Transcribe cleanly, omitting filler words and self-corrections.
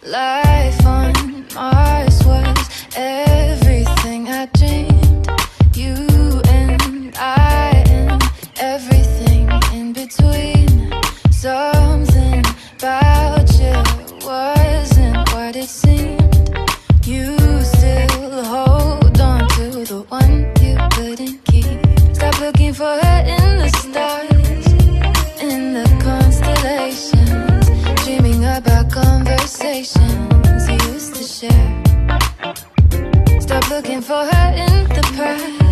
Life on Mars was everything I dreamed. You and I and everything in between. Something about you wasn't what it seemed. You still hold on to the one you couldn't keep. Stop looking for her in the stars, in the constellations, dreaming about conversations you used to share. Stop looking for her in the past,